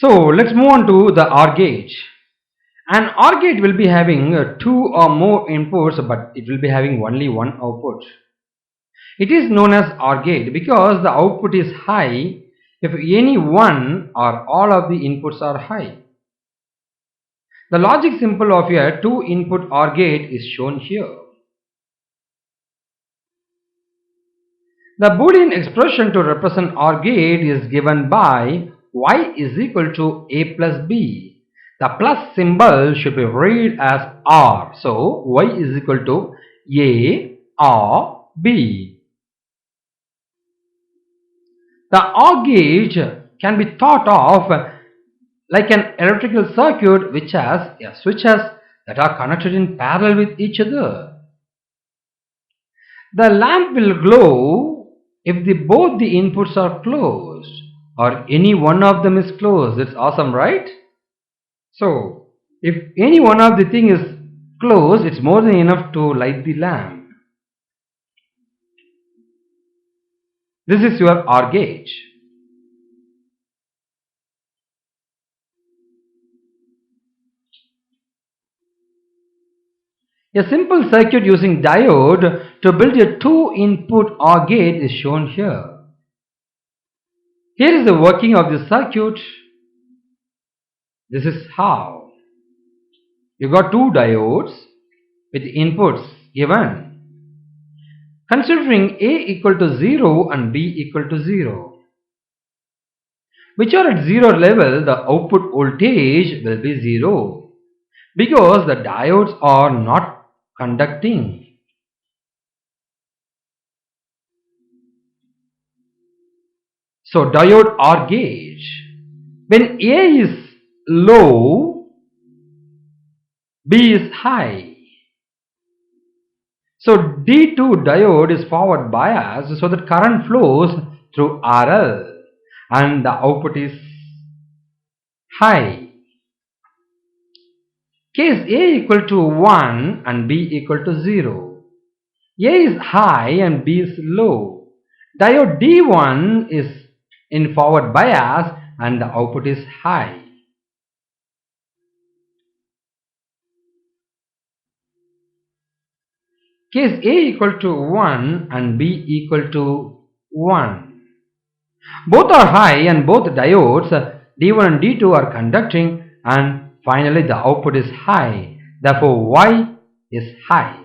So let's move on to the OR gate. An OR gate will be having two or more inputs, but it will be having only one output. It is known as OR gate because the output is high if any one or all of the inputs are high. The logic symbol of a two input OR gate is shown here. The Boolean expression to represent OR gate is given by y is equal to a plus b. The plus symbol should be read as R. So y is equal to a or b. The OR gate can be thought of like an electrical circuit which has switches that are connected in parallel with each other. The lamp will glow if both the inputs are closed or any one of them is closed. It's awesome, right? So, if any one of the thing is closed, it's more than enough to light the lamp. This is your OR gate. A simple circuit using diode to build a two-input OR gate is shown here. Here is the working of the circuit. This is how. You got two diodes with inputs given. Considering A equal to 0 and B equal to 0. Which are at 0 level, the output voltage will be 0 because the diodes are not conducting. So diode OR gate, when A is low, B is high. So D2 diode is forward biased so that current flows through RL and the output is high. Case A equal to 1 and B equal to 0. A is high and B is low. Diode D1 is in forward bias and the output is high. Case A equal to 1 and B equal to 1. Both are high and both diodes D1 and D2 are conducting, and finally the output is high. Therefore Y is high.